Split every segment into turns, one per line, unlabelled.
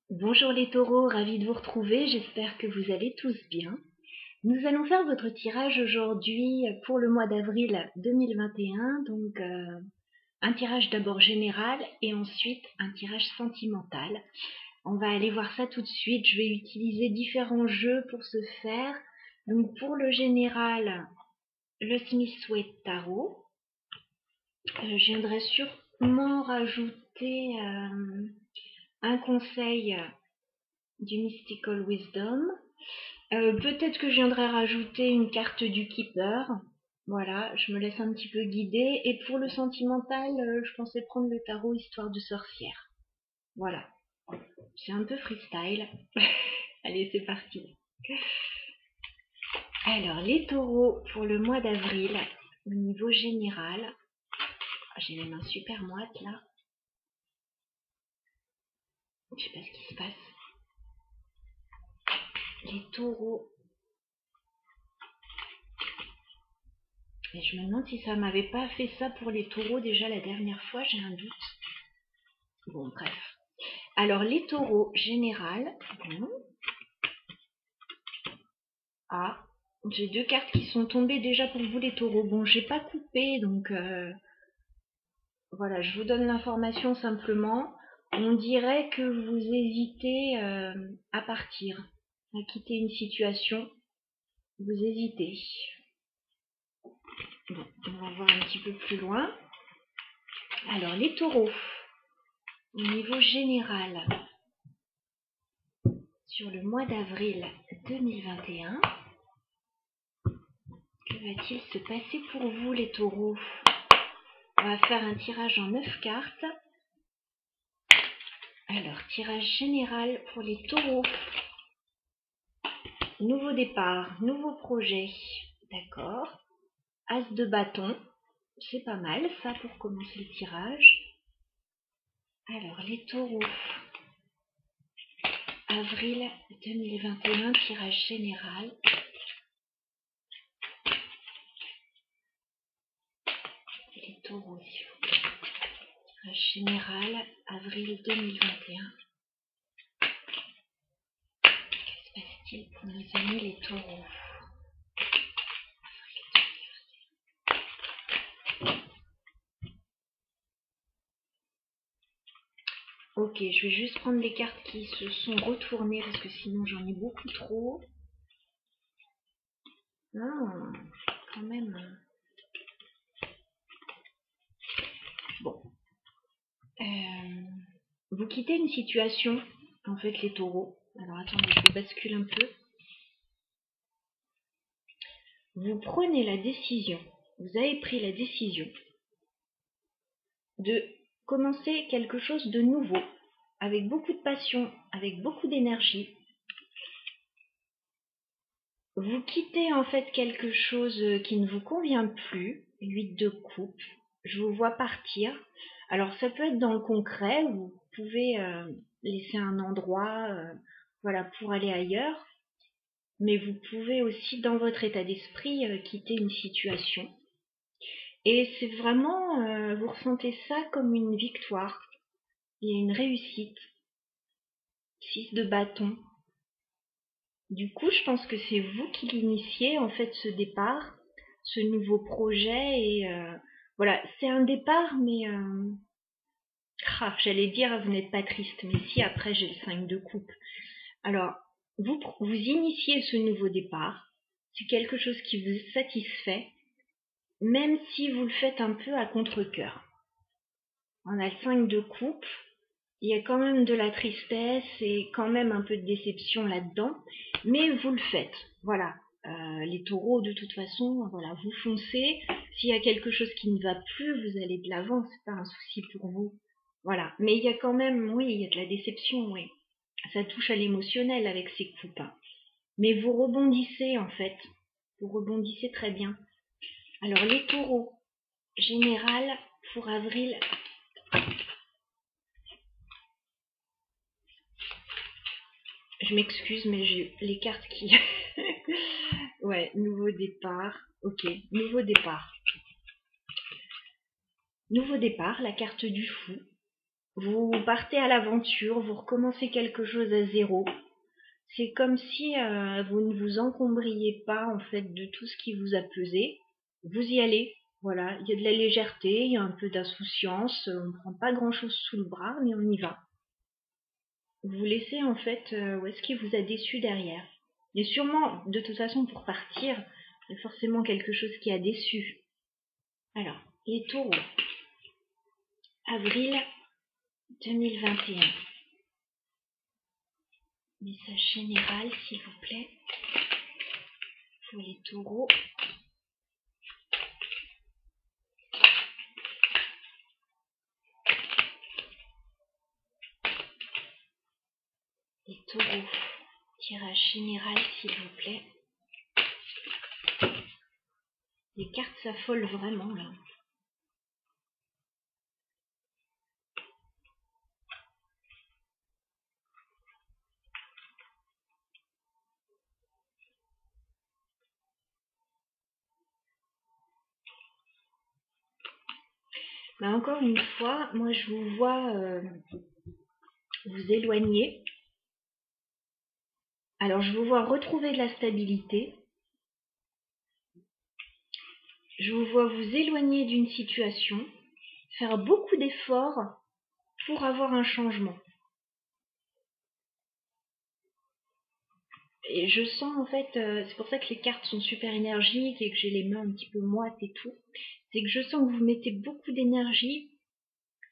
Bonjour les taureaux, ravi de vous retrouver, j'espère que vous allez tous bien. Nous allons faire votre tirage aujourd'hui pour le mois d'avril 2021, donc un tirage d'abord général et ensuite un tirage sentimental. On va aller voir ça tout de suite, je vais utiliser différents jeux pour ce faire. Donc pour le général, le Smith-Waite Tarot. Je viendrai sûrement rajouter un conseil du Mystical Wisdom. Peut-être que je viendrai rajouter une carte du Keeper. Voilà, je me laisse un petit peu guider. Et pour le sentimental, je pensais prendre le tarot Histoire de sorcière. Voilà, c'est un peu freestyle. Allez, c'est parti. Alors, les taureaux pour le mois d'avril, au niveau général. J'ai les mains super moites là. Je sais pas ce qui se passe. Les taureaux. Et je me demande si ça m'avait pas fait ça pour les taureaux déjà la dernière fois, j'ai un doute. Bon, bref. Alors, les taureaux général. Ah, j'ai deux cartes qui sont tombées déjà pour vous les taureaux. Bon, j'ai pas coupé, donc voilà, je vous donne l'information simplement. On dirait que vous hésitez à partir, à quitter une situation. Vous hésitez. Bon, on va voir un petit peu plus loin. Alors, les taureaux, au niveau général, sur le mois d'avril 2021, que va-t-il se passer pour vous, les taureaux? On va faire un tirage en 9 cartes. Alors, tirage général pour les taureaux. Nouveau départ, nouveau projet. D'accord. As de bâton. C'est pas mal, ça, pour commencer le tirage. Alors, les taureaux. Avril 2021, tirage général. Les taureaux, s'il vous plaît. Tirage général, avril 2021. Que se passe-t-il pour nos amis les taureaux? Ok, je vais juste prendre les cartes qui se sont retournées parce que sinon j'en ai beaucoup trop. Non, quand même. Bon. Vous quittez une situation, en fait, les taureaux. Alors attendez, je bascule un peu. Vous prenez la décision, vous avez pris la décision de commencer quelque chose de nouveau, avec beaucoup de passion, avec beaucoup d'énergie. Vous quittez en fait quelque chose qui ne vous convient plus, 8 de coupe, je vous vois partir. Alors ça peut être dans le concret, vous pouvez laisser un endroit voilà, pour aller ailleurs, mais vous pouvez aussi dans votre état d'esprit quitter une situation. Et c'est vraiment, vous ressentez ça comme une victoire, il y a une réussite. 6 de bâton. Du coup, je pense que c'est vous qui l'initiez, en fait, ce départ, ce nouveau projet. Et voilà, c'est un départ, mais j'allais dire, vous n'êtes pas triste, mais si, après, j'ai le 5 de coupe. Alors, vous initiez ce nouveau départ, c'est quelque chose qui vous satisfait, même si vous le faites un peu à contre-cœur. On a le 5 de coupe, il y a quand même de la tristesse et quand même un peu de déception là-dedans, mais vous le faites. Voilà, les taureaux, de toute façon, voilà, vous foncez. S'il y a quelque chose qui ne va plus, vous allez de l'avant, c'est pas un souci pour vous. Voilà, mais il y a quand même, oui, il y a de la déception, oui. Ça touche à l'émotionnel avec ces coupes. Mais vous rebondissez, en fait. Vous rebondissez très bien. Alors, les taureaux, général, pour avril. Je m'excuse, mais j'ai les cartes qui... ouais, nouveau départ. Ok, nouveau départ. Nouveau départ, la carte du fou. Vous partez à l'aventure, vous recommencez quelque chose à zéro. C'est comme si vous ne vous encombriez pas en fait de tout ce qui vous a pesé. Vous y allez, voilà, il y a de la légèreté, il y a un peu d'insouciance, on ne prend pas grand-chose sous le bras, mais on y va. Vous laissez en fait où est-ce qui vous a déçu derrière. Et sûrement, de toute façon, pour partir, il y a forcément quelque chose qui a déçu. Alors, les taureaux. Avril 2021. Message général, s'il vous plaît, pour les taureaux. Les taureaux. Tirage général, s'il vous plaît. Les cartes s'affolent vraiment, là. Bah, encore une fois, moi je vous vois vous éloigner. Alors je vous vois retrouver de la stabilité. Je vous vois vous éloigner d'une situation, faire beaucoup d'efforts pour avoir un changement. Et je sens en fait, c'est pour ça que les cartes sont super énergiques et que j'ai les mains un petit peu moites et tout, c'est que je sens que vous mettez beaucoup d'énergie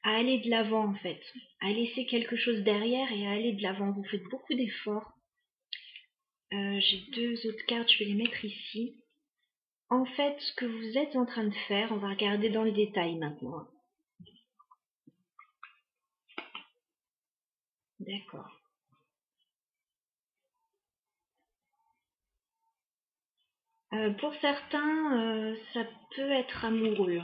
à aller de l'avant en fait, à laisser quelque chose derrière et à aller de l'avant. Vous faites beaucoup d'efforts. J'ai deux autres cartes, je vais les mettre ici. En fait, ce que vous êtes en train de faire, on va regarder dans le détail maintenant. D'accord. Pour certains, ça peut être amoureux.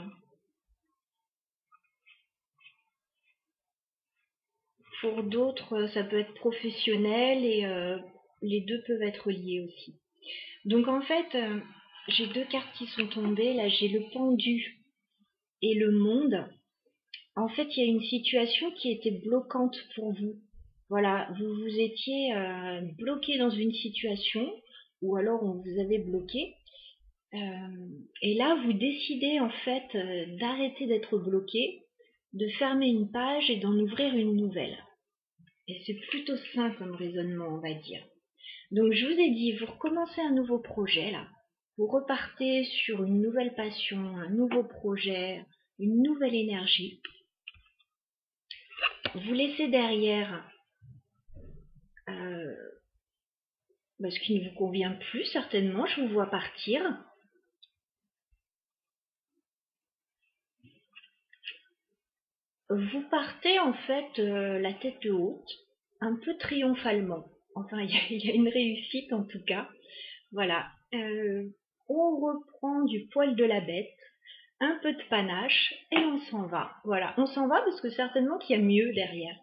Pour d'autres, ça peut être professionnel et les deux peuvent être liés aussi. Donc en fait, j'ai deux cartes qui sont tombées. Là, j'ai le pendu et le monde. En fait, il y a une situation qui était bloquante pour vous. Voilà, vous vous étiez bloqué dans une situation, ou alors on vous avait bloqué. Et là, vous décidez en fait d'arrêter d'être bloqué, de fermer une page et d'en ouvrir une nouvelle. Et c'est plutôt sain comme raisonnement, on va dire. Donc je vous ai dit, vous recommencez un nouveau projet là. Vous repartez sur une nouvelle passion, un nouveau projet, une nouvelle énergie. Vous laissez derrière ce qui ne vous convient plus, certainement, je vous vois partir. Vous partez en fait la tête haute, un peu triomphalement. Enfin, il y a une réussite en tout cas. Voilà. On reprend du poil de la bête, un peu de panache et on s'en va. Voilà, on s'en va parce que certainement qu'il y a mieux derrière.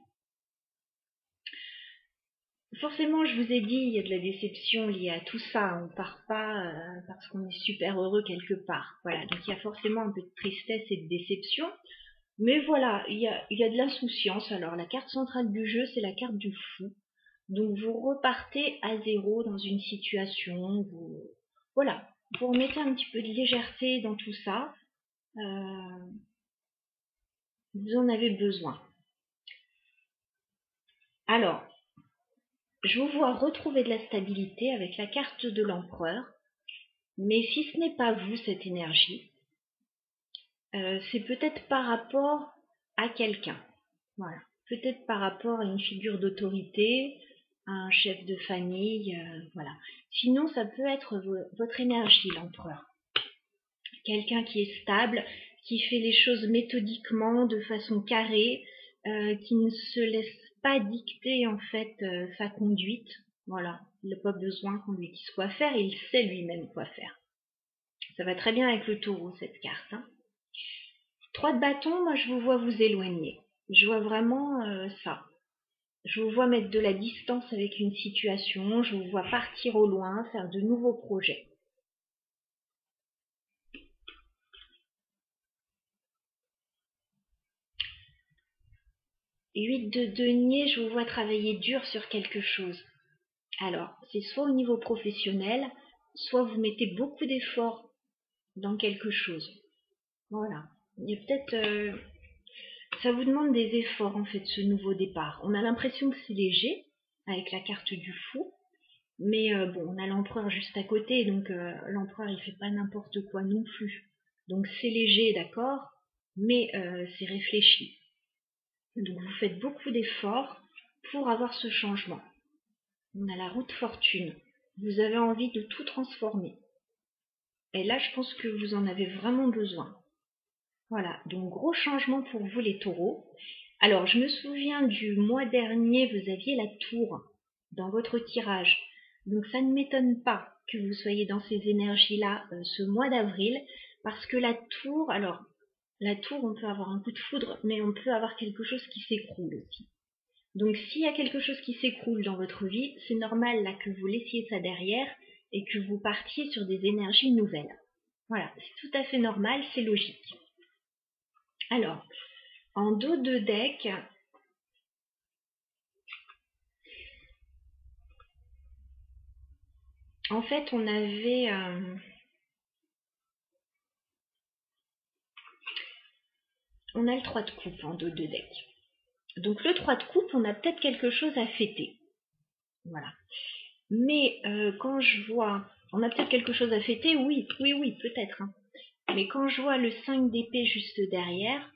Forcément, je vous ai dit, il y a de la déception liée à tout ça. On part pas parce qu'on est super heureux quelque part. Voilà, donc il y a forcément un peu de tristesse et de déception. Mais voilà, il y a de l'insouciance. Alors la carte centrale du jeu, c'est la carte du fou. Donc vous repartez à zéro dans une situation. Voilà, vous remettez un petit peu de légèreté dans tout ça. Vous en avez besoin. Alors, je vous vois retrouver de la stabilité avec la carte de l'empereur. Mais si ce n'est pas vous, cette énergie, c'est peut-être par rapport à quelqu'un. Voilà. Peut-être par rapport à une figure d'autorité, à un chef de famille, voilà. Sinon, ça peut être votre énergie, l'empereur. Quelqu'un qui est stable, qui fait les choses méthodiquement, de façon carrée, qui ne se laisse pas dicter en fait sa conduite. Voilà, il n'a pas besoin qu'on lui dise quoi faire, il sait lui-même quoi faire. Ça va très bien avec le taureau, cette carte. Hein. 3 de bâton, moi je vous vois vous éloigner. Je vois vraiment ça. Je vous vois mettre de la distance avec une situation, je vous vois partir au loin, faire de nouveaux projets. 8 de denier, je vous vois travailler dur sur quelque chose. Alors, c'est soit au niveau professionnel, soit vous mettez beaucoup d'efforts dans quelque chose. Voilà. Il y a peut-être... ça vous demande des efforts, en fait, ce nouveau départ. On a l'impression que c'est léger, avec la carte du fou. Mais bon, on a l'empereur juste à côté, donc l'empereur, il fait pas n'importe quoi non plus. Donc c'est léger, d'accord, mais c'est réfléchi. Donc vous faites beaucoup d'efforts pour avoir ce changement. On a la roue de fortune. Vous avez envie de tout transformer. Et là, je pense que vous en avez vraiment besoin. Voilà, donc gros changement pour vous les taureaux. Alors, je me souviens du mois dernier, vous aviez la tour dans votre tirage. Donc ça ne m'étonne pas que vous soyez dans ces énergies-là ce mois d'avril, parce que la tour, alors, la tour, on peut avoir un coup de foudre, mais on peut avoir quelque chose qui s'écroule aussi. Donc s'il y a quelque chose qui s'écroule dans votre vie, c'est normal là que vous laissiez ça derrière et que vous partiez sur des énergies nouvelles. Voilà, c'est tout à fait normal, c'est logique. Alors, en dos de deck, en fait, on avait on a le 3 de coupe en dos de deck. Donc le 3 de coupe, on a peut-être quelque chose à fêter. Voilà. Mais quand je vois... On a peut-être quelque chose à fêter, oui, peut-être. Hein. Mais quand je vois le 5 d'épée juste derrière,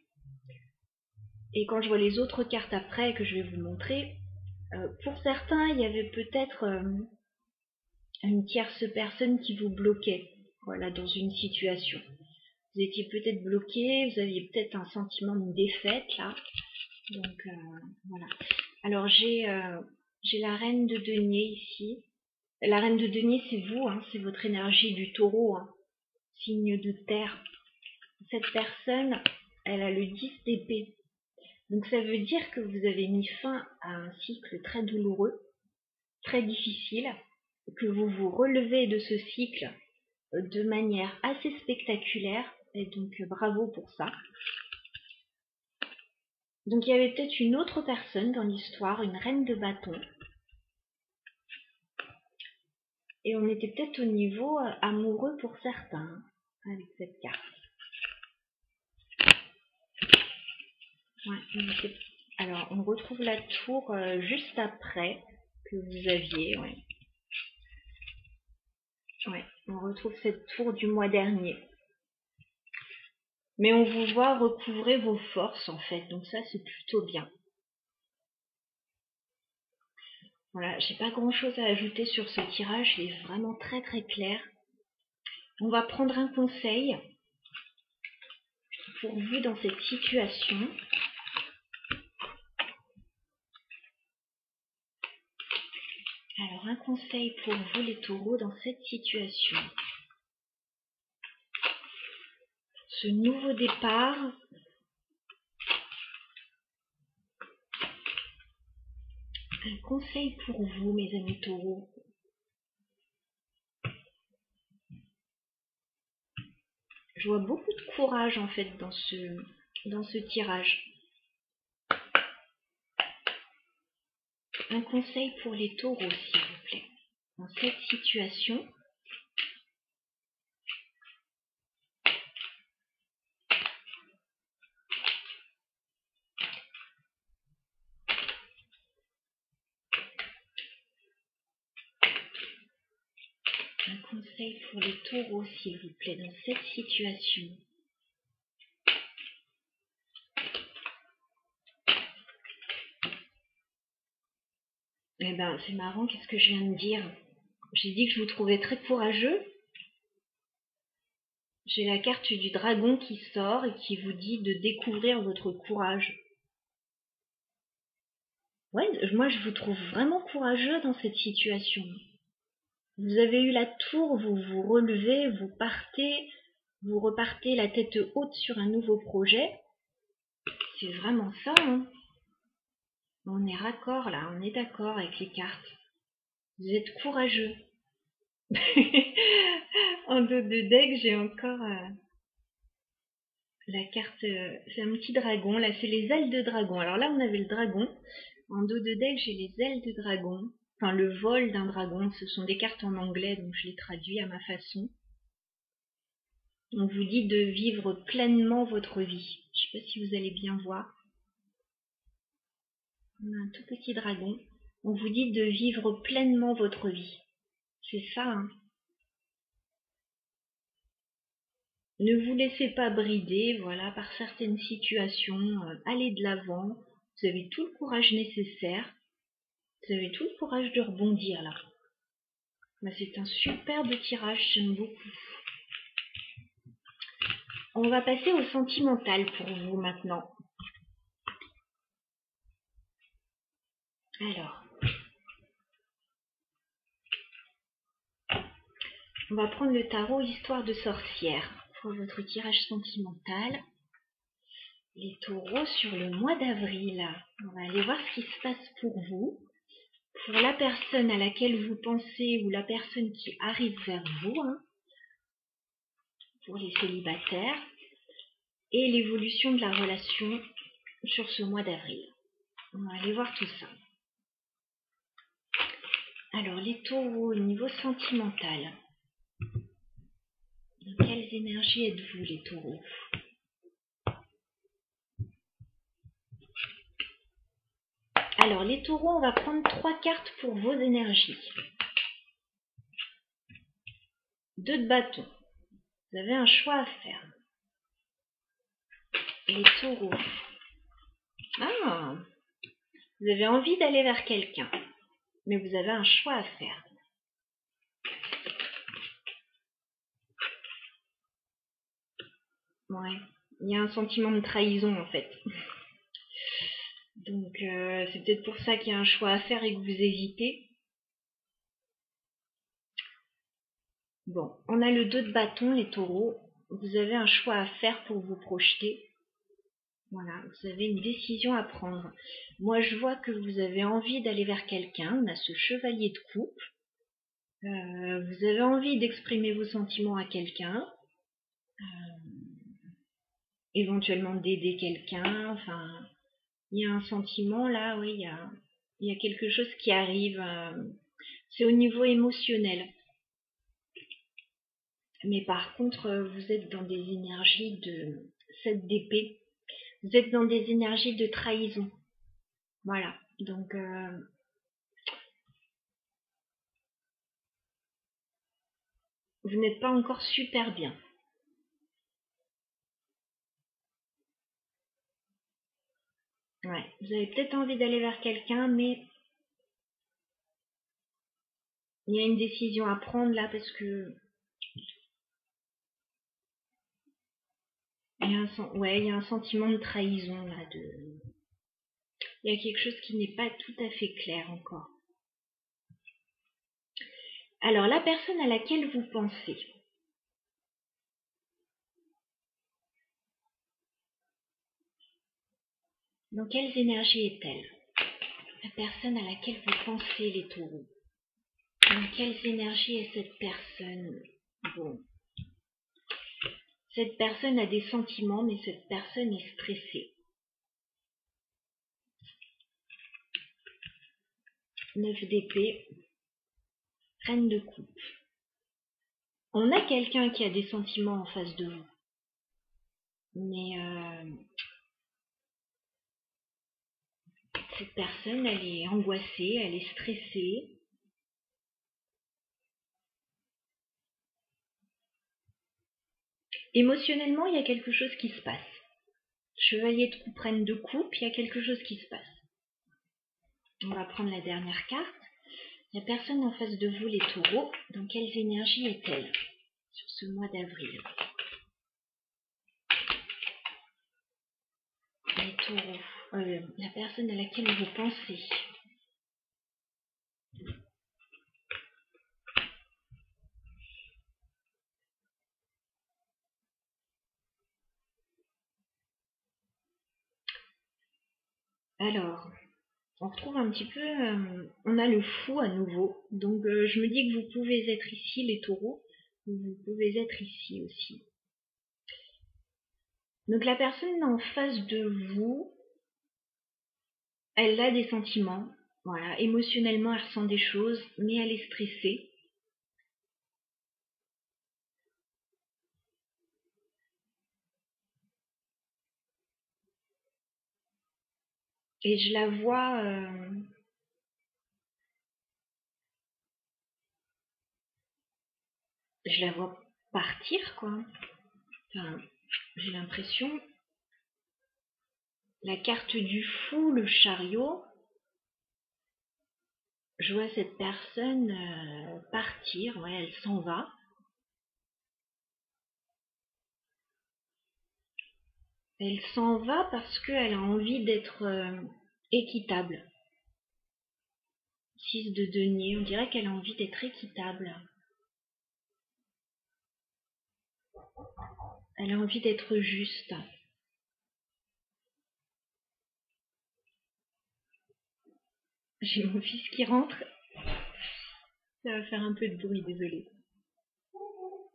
et quand je vois les autres cartes après que je vais vous montrer, pour certains, il y avait peut-être une tierce personne qui vous bloquait, voilà, dans une situation. Vous étiez peut-être bloqué, vous aviez peut-être un sentiment de défaite là. Donc voilà. Alors j'ai la reine de denier ici. La reine de denier, c'est vous, hein, c'est votre énergie du taureau, hein, signe de terre. Cette personne, elle a le 10 d'épée. Donc ça veut dire que vous avez mis fin à un cycle très douloureux, très difficile, que vous vous relevez de ce cycle de manière assez spectaculaire, et donc bravo pour ça. Donc il y avait peut-être une autre personne dans l'histoire, une reine de bâton, et on était peut-être au niveau amoureux pour certains, avec cette carte. Ouais, alors on retrouve la tour juste après que vous aviez, ouais. Ouais, on retrouve cette tour du mois dernier. Mais on vous voit recouvrer vos forces en fait, donc ça c'est plutôt bien. Voilà, j'ai pas grand chose à ajouter sur ce tirage, il est vraiment très très clair. On va prendre un conseil pour vous dans cette situation. Alors un conseil pour vous les taureaux dans cette situation. Ce nouveau départ, un conseil pour vous mes amis taureaux. Je vois beaucoup de courage en fait dans ce tirage. Un conseil pour les taureaux s'il vous plaît. Dans cette situation, un conseil pour les taureaux s'il vous plaît dans cette situation. Eh ben, c'est marrant, qu'est-ce que je viens de dire? J'ai dit que je vous trouvais très courageux. J'ai la carte du dragon qui sort et qui vous dit de découvrir votre courage. Ouais, moi je vous trouve vraiment courageux dans cette situation. Vous avez eu la tour, vous vous relevez, vous repartez la tête haute sur un nouveau projet. C'est vraiment ça, hein. On est raccord là, on est d'accord avec les cartes. Vous êtes courageux. En dos de deck, j'ai encore La carte, c'est un petit dragon. Là, c'est les ailes de dragon. Alors là, on avait le dragon. En dos de deck, j'ai les ailes de dragon. Enfin, le vol d'un dragon. Ce sont des cartes en anglais, donc je les traduis à ma façon. On vous dit de vivre pleinement votre vie. Je ne sais pas si vous allez bien voir. On a un tout petit dragon. On vous dit de vivre pleinement votre vie. C'est ça, hein. Ne vous laissez pas brider, voilà, par certaines situations. Allez de l'avant. Vous avez tout le courage nécessaire. Vous avez tout le courage de rebondir là. Bah, c'est un superbe tirage, j'aime beaucoup. On va passer au sentimental pour vous maintenant. Alors, on va prendre le tarot Histoire de sorcière pour votre tirage sentimental. Les taureaux sur le mois d'avril. On va aller voir ce qui se passe pour vous. Pour la personne à laquelle vous pensez ou la personne qui arrive vers vous, hein, pour les célibataires, et l'évolution de la relation sur ce mois d'avril. On va aller voir tout ça. Alors, les taureaux au niveau sentimental. Dans quelles énergies êtes-vous, les taureaux? Alors, les taureaux, on va prendre 3 cartes pour vos énergies. 2 de bâton. Vous avez un choix à faire. Les taureaux. Ah, vous avez envie d'aller vers quelqu'un, mais vous avez un choix à faire. Ouais, il y a un sentiment de trahison en fait. Donc c'est peut-être pour ça qu'il y a un choix à faire et que vous hésitez. Bon, on a le 2 de bâton, les taureaux. Vous avez un choix à faire pour vous projeter. Voilà, vous avez une décision à prendre. Moi, je vois que vous avez envie d'aller vers quelqu'un. On a ce chevalier de coupe. Vous avez envie d'exprimer vos sentiments à quelqu'un. Éventuellement d'aider quelqu'un. Enfin, il y a un sentiment là, oui, il y a quelque chose qui arrive. C'est au niveau émotionnel. Mais par contre, vous êtes dans des énergies de 7 d'épée. Vous êtes dans des énergies de trahison. Voilà. Donc, vous n'êtes pas encore super bien. Ouais. Vous avez peut-être envie d'aller vers quelqu'un, mais il y a une décision à prendre là parce que il y a un sentiment de trahison là. Il y a quelque chose qui n'est pas tout à fait clair encore. Alors, la personne à laquelle vous pensez. Dans quelles énergies est-elle? La personne à laquelle vous pensez, les taureaux. Dans quelles énergies est cette personne? Bon. Cette personne a des sentiments, mais cette personne est stressée. 9 d'épée. Reine de coupe. On a quelqu'un qui a des sentiments en face de vous. Mais cette personne, elle est angoissée, elle est stressée. Émotionnellement, il y a quelque chose qui se passe. Chevalier de coupe, reine de coupe, il y a quelque chose qui se passe. On va prendre la dernière carte. La personne en face de vous, les taureaux, dans quelles énergies est-elle sur ce mois d'avril? Les taureaux, la personne à laquelle vous pensez. Alors, on retrouve un petit peu, on a le fou à nouveau. Donc je me dis que vous pouvez être ici, les taureaux, vous pouvez être ici aussi. Donc la personne en face de vous, elle a des sentiments, voilà, émotionnellement elle ressent des choses, mais elle est stressée. Et je la vois partir, quoi. Enfin, j'ai l'impression, la carte du fou, le chariot, je vois cette personne partir, ouais, elle s'en va. Elle s'en va parce qu'elle a envie d'être équitable. 6 de denier, on dirait qu'elle a envie d'être équitable. Elle a envie d'être juste. J'ai mon fils qui rentre. Ça va faire un peu de bruit, désolé.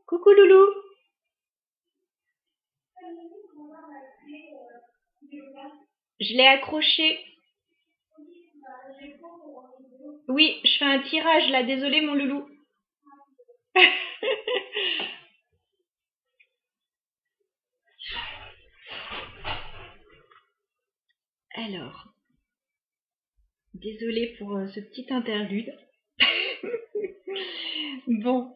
Coucou Loulou. Je l'ai accroché. Oui, je fais un tirage là, désolé mon loulou. Alors, désolé pour ce petit interlude. Bon,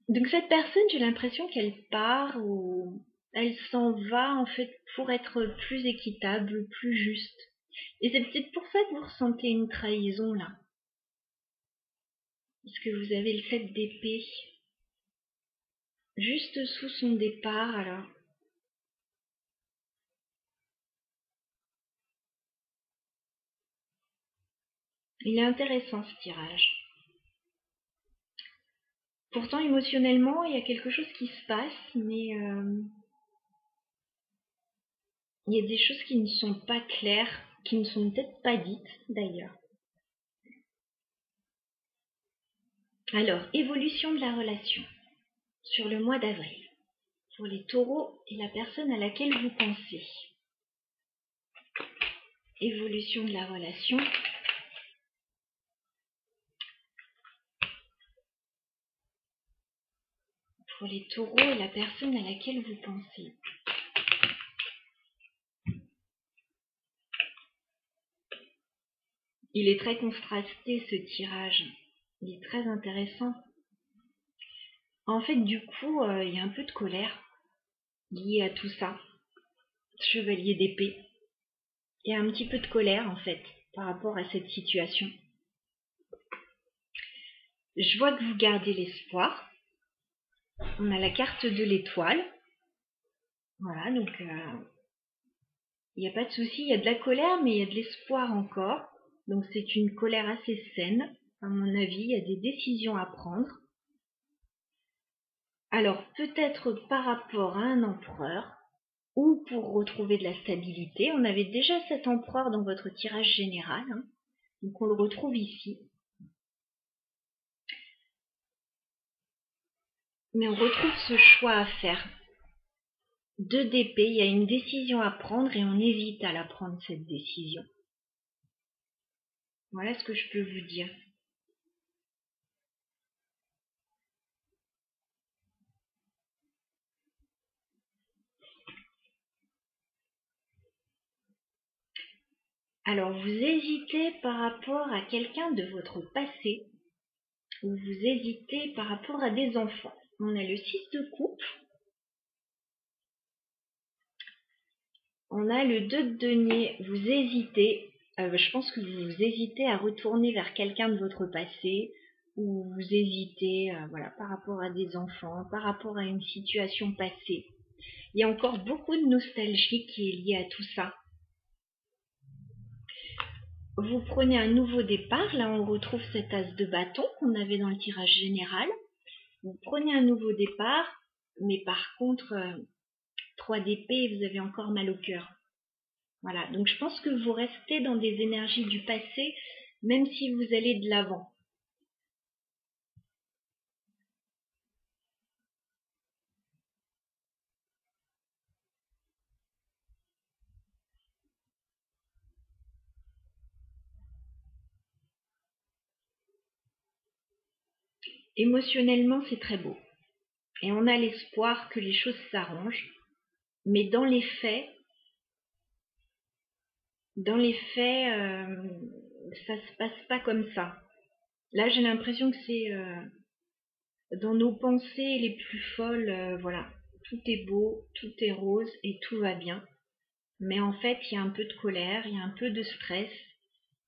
donc cette personne, j'ai l'impression qu'elle part ou elle s'en va en fait pour être plus équitable, plus juste. Et c'est peut-être pour ça que vous ressentez une trahison là. Parce que vous avez le 7 d'épée. Juste sous son départ alors. Il est intéressant ce tirage. Pourtant émotionnellement, il y a quelque chose qui se passe, mais il y a des choses qui ne sont pas claires, qui ne sont peut-être pas dites d'ailleurs. Alors, évolution de la relation sur le mois d'avril pour les taureaux et la personne à laquelle vous pensez. Évolution de la relation pour les taureaux et la personne à laquelle vous pensez. Il est très contrasté ce tirage. Il est très intéressant. En fait, du coup, il y a un peu de colère liée à tout ça. Chevalier d'épée. Il y a un petit peu de colère, en fait, par rapport à cette situation. Je vois que vous gardez l'espoir. On a la carte de l'étoile. Voilà, donc il n'y a pas de souci. Il y a de la colère, mais il y a de l'espoir encore. Donc c'est une colère assez saine. À mon avis, il y a des décisions à prendre. Alors peut-être par rapport à un empereur ou pour retrouver de la stabilité. On avait déjà cet empereur dans votre tirage général, hein, donc on le retrouve ici. Mais on retrouve ce choix à faire. 2 d'épée, il y a une décision à prendre et on hésite à la prendre cette décision. Voilà ce que je peux vous dire. Alors vous hésitez par rapport à quelqu'un de votre passé ou vous hésitez par rapport à des enfants. On a le 6 de coupe. On a le 2 de denier. Vous hésitez. Je pense que vous hésitez à retourner vers quelqu'un de votre passé ou vous hésitez voilà, par rapport à des enfants, par rapport à une situation passée. Il y a encore beaucoup de nostalgie qui est liée à tout ça. Vous prenez un nouveau départ. Là, on retrouve cet as de bâton qu'on avait dans le tirage général. Vous prenez un nouveau départ, mais par contre, 3 d'épée, vous avez encore mal au cœur. Voilà, donc je pense que vous restez dans des énergies du passé, même si vous allez de l'avant. Émotionnellement, c'est très beau. Et on a l'espoir que les choses s'arrangent. Mais dans les faits, ça se passe pas comme ça. Là, j'ai l'impression que c'est dans nos pensées les plus folles, voilà. Tout est beau, tout est rose et tout va bien. Mais en fait, il y a un peu de colère, il y a un peu de stress.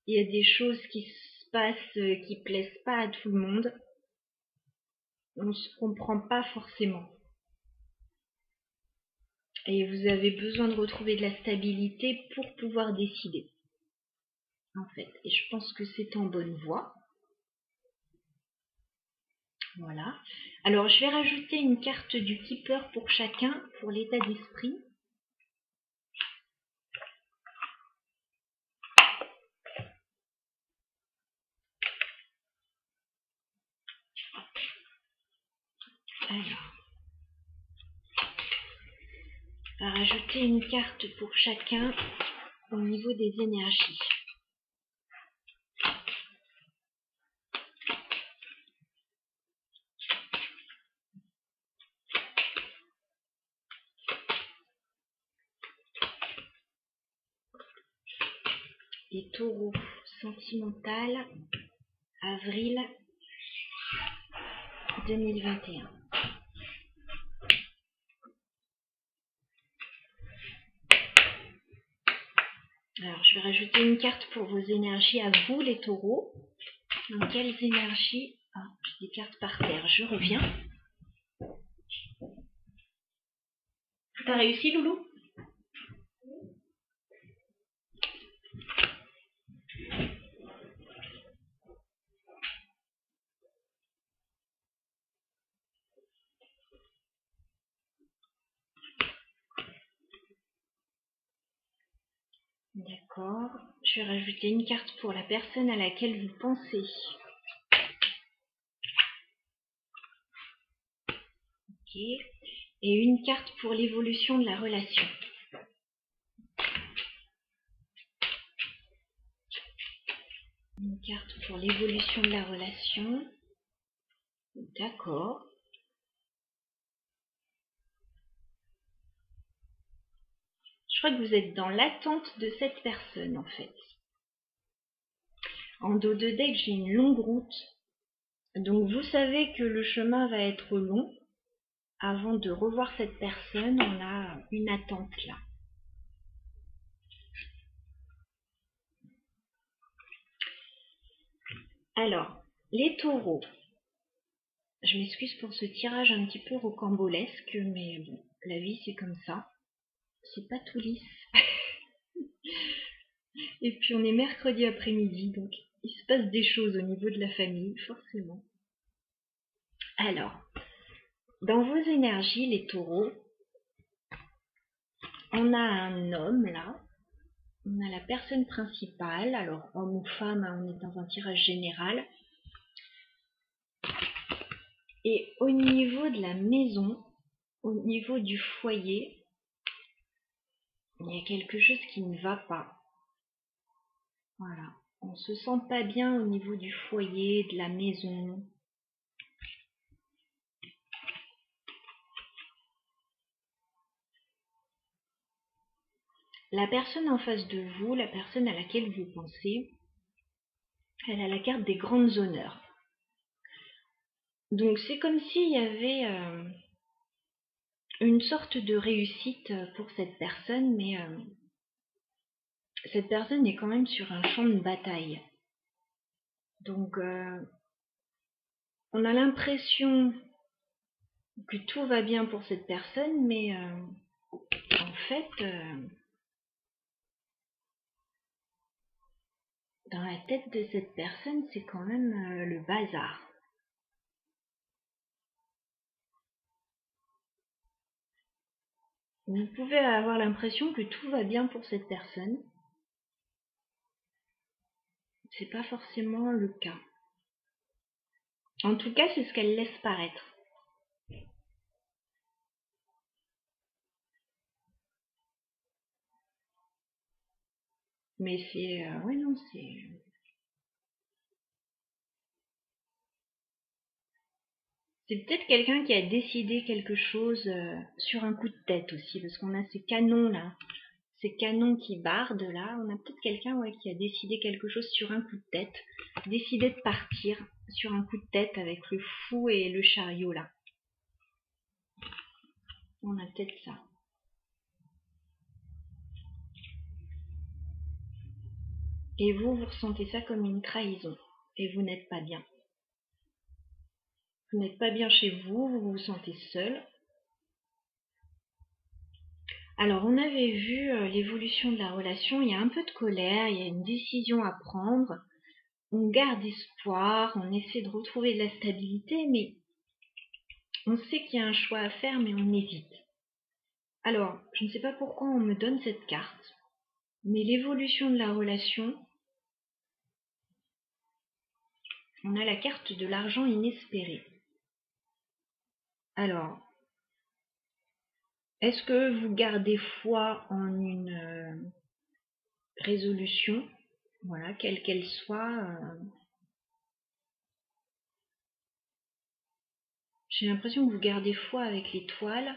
Il y a des choses qui se passent qui plaisent pas à tout le monde. On se comprend pas forcément. Et vous avez besoin de retrouver de la stabilité pour pouvoir décider, en fait. Et je pense que c'est en bonne voie. Voilà. Alors, je vais rajouter une carte du Keeper pour chacun, pour l'état d'esprit. Alors, on va rajouter une carte pour chacun au niveau des énergies. Les taureaux, sentimental, avril 2021. Alors, je vais rajouter une carte pour vos énergies à vous, les taureaux. Donc, quelles énergies? Ah, j'ai des cartes par terre, je reviens. T'as réussi, Loulou? D'accord. Je vais rajouter une carte pour la personne à laquelle vous pensez. Ok. Et une carte pour l'évolution de la relation. Une carte pour l'évolution de la relation. D'accord. Je crois que vous êtes dans l'attente de cette personne, en fait. En dos de deck, j'ai une longue route. Donc, vous savez que le chemin va être long. Avant de revoir cette personne, on a une attente là. Alors, les taureaux. Je m'excuse pour ce tirage un petit peu rocambolesque, mais bon, la vie c'est comme ça. C'est pas tout lisse. Et puis on est mercredi après-midi, donc il se passe des choses au niveau de la famille, forcément. Alors, dans vos énergies, les taureaux, on a un homme là. On a la personne principale, alors homme ou femme, hein, on est dans un tirage général. Et au niveau de la maison, au niveau du foyer, il y a quelque chose qui ne va pas. Voilà. On se sent pas bien au niveau du foyer, de la maison. La personne en face de vous, la personne à laquelle vous pensez, elle a la carte des grandes honneurs. Donc c'est comme s'il y avait une sorte de réussite pour cette personne, mais cette personne est quand même sur un champ de bataille. Donc on a l'impression que tout va bien pour cette personne, mais en fait, dans la tête de cette personne, c'est quand même le bazar. Vous pouvez avoir l'impression que tout va bien pour cette personne. C'est pas forcément le cas. En tout cas, c'est ce qu'elle laisse paraître. Mais c'est... ouais, non, c'est... C'est peut-être quelqu'un qui a décidé quelque chose sur un coup de tête aussi, parce qu'on a ces canons là, ces canons qui bardent là. On a peut-être quelqu'un qui a décidé quelque chose sur un coup de tête, décidé de partir sur un coup de tête avec le fou et le chariot là. On a peut-être ça. Et vous ressentez ça comme une trahison. Et vous n'êtes pas bien. Vous n'êtes pas bien chez vous, vous vous sentez seul. Alors, on avait vu l'évolution de la relation, il y a un peu de colère, il y a une décision à prendre. On garde espoir, on essaie de retrouver de la stabilité, mais on sait qu'il y a un choix à faire, mais on hésite. Alors, je ne sais pas pourquoi on me donne cette carte, mais l'évolution de la relation, on a la carte de l'argent inespéré. Alors, est-ce que vous gardez foi en une résolution, voilà, quelle qu'elle soit j'ai l'impression que vous gardez foi avec l'étoile.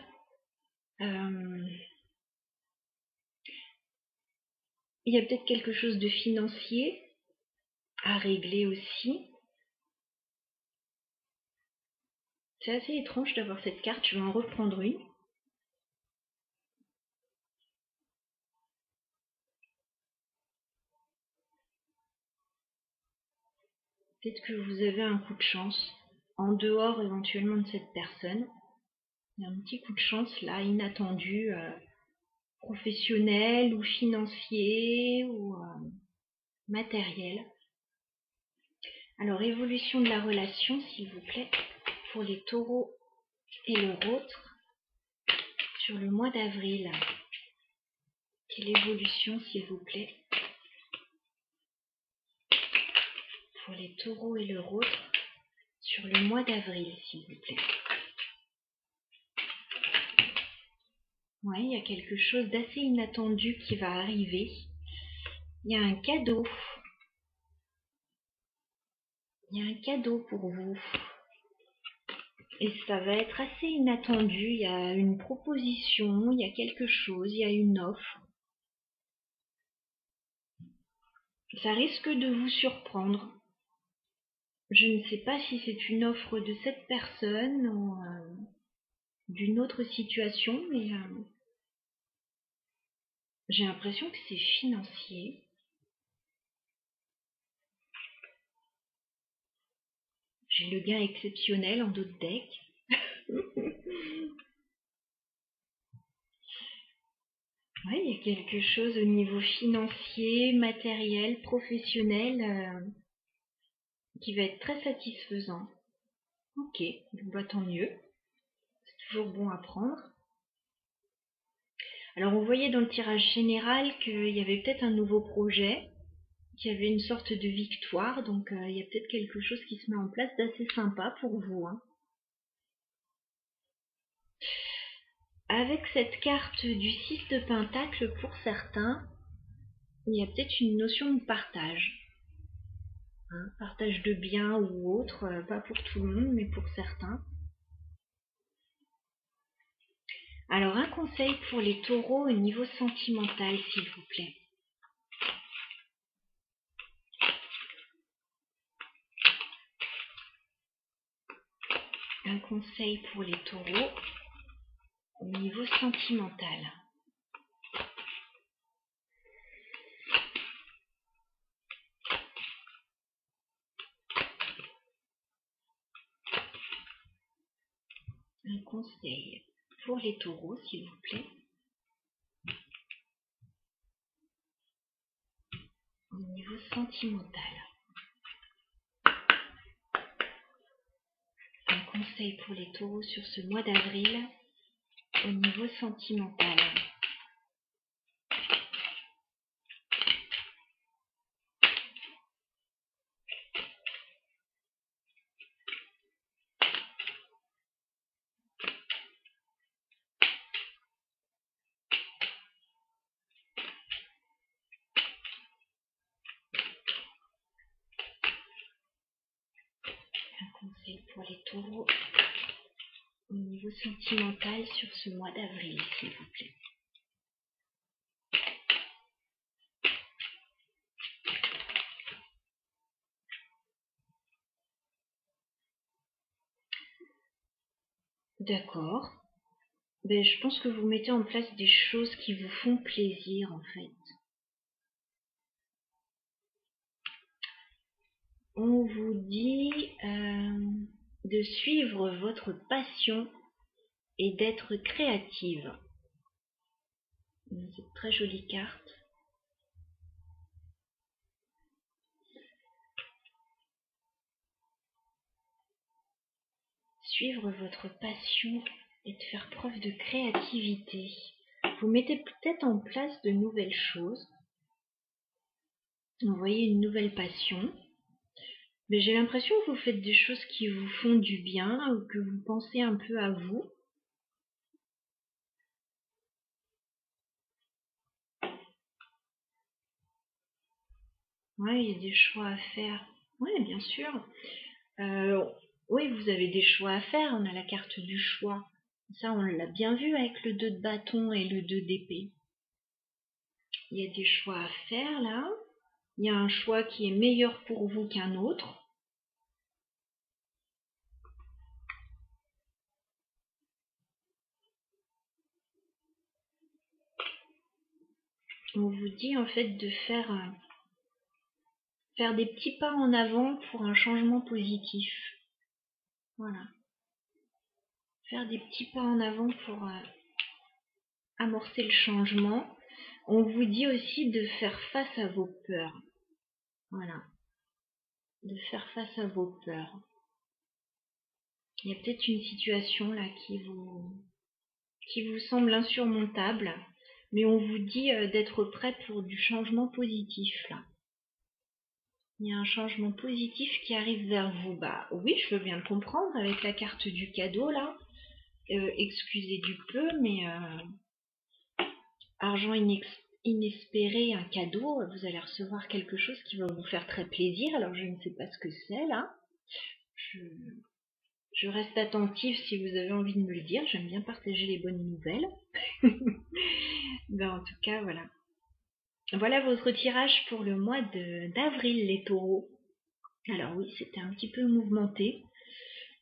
Il y a peut-être quelque chose de financier à régler aussi. C'est assez étrange d'avoir cette carte, je vais en reprendre une. Peut-être que vous avez un coup de chance, en dehors éventuellement de cette personne. Il y a un petit coup de chance là, inattendu, professionnel ou financier ou matériel. Alors, évolution de la relation, s'il vous plaît, pour les taureaux et leur autre, sur le mois d'avril. Quelle évolution, s'il vous plaît, pour les taureaux et leur autre, sur le mois d'avril, s'il vous plaît. Ouais, il y a quelque chose d'assez inattendu qui va arriver. Il y a un cadeau. Il y a un cadeau pour vous. Et ça va être assez inattendu. Il y a une proposition, il y a quelque chose, il y a une offre. Ça risque de vous surprendre. Je ne sais pas si c'est une offre de cette personne ou d'une autre situation, mais j'ai l'impression que c'est financier. J'ai le gain exceptionnel en dos de deck. Ouais, il y a quelque chose au niveau financier, matériel, professionnel qui va être très satisfaisant. Ok, bah, tant mieux. C'est toujours bon à prendre. Alors on voyait dans le tirage général qu'il y avait peut-être un nouveau projet, qu'il y avait une sorte de victoire, donc il y a peut-être quelque chose qui se met en place d'assez sympa pour vous. Hein. Avec cette carte du 6 de Pentacle, pour certains, il y a peut-être une notion de partage. Hein, partage de biens ou autre, pas pour tout le monde, mais pour certains. Alors un conseil pour les taureaux au niveau sentimental, s'il vous plaît. Un conseil pour les taureaux au niveau sentimental. Un conseil pour les taureaux, s'il vous plaît. Au niveau sentimental. Un conseil pour les taureaux sur ce mois d'avril au niveau sentimental. Un conseil pour les taureaux au niveau sentimental sur ce mois d'avril, s'il vous plaît. D'accord. Ben, je pense que vous mettez en place des choses qui vous font plaisir, en fait. On vous dit de suivre votre passion et d'être créative. C'est une très jolie carte. Suivre votre passion et de faire preuve de créativité. Vous mettez peut-être en place de nouvelles choses. Vous voyez une nouvelle passion. Mais j'ai l'impression que vous faites des choses qui vous font du bien ou que vous pensez un peu à vous. Ouais, il y a des choix à faire. Oui, bien sûr. Oui, vous avez des choix à faire. On a la carte du choix. Ça, on l'a bien vu avec le 2 de bâton et le 2 d'épée. Il y a des choix à faire là. Il y a un choix qui est meilleur pour vous qu'un autre. On vous dit en fait de faire des petits pas en avant pour un changement positif. Voilà. Faire des petits pas en avant pour amorcer le changement. On vous dit aussi de faire face à vos peurs. Voilà. De faire face à vos peurs. Il y a peut-être une situation là qui vous semble insurmontable, mais on vous dit d'être prêt pour du changement positif là. Il y a un changement positif qui arrive vers vous. Bah oui, je veux bien le comprendre avec la carte du cadeau là. Excusez du peu, mais argent inespéré, un cadeau, vous allez recevoir quelque chose qui va vous faire très plaisir. Alors je ne sais pas ce que c'est là. Je reste attentive si vous avez envie de me le dire. J'aime bien partager les bonnes nouvelles. Ben, en tout cas, voilà. Voilà votre tirage pour le mois d'avril, les taureaux. Alors oui, c'était un petit peu mouvementé.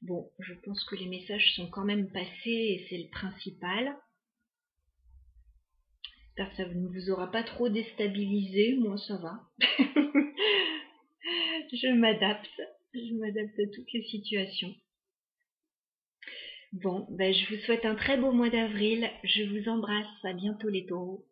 Bon, je pense que les messages sont quand même passés et c'est le principal. J'espère que ça ne vous aura pas trop déstabilisé. Moi, ça va. Je m'adapte. Je m'adapte à toutes les situations. Bon, ben, je vous souhaite un très beau mois d'avril. Je vous embrasse. À bientôt les taureaux.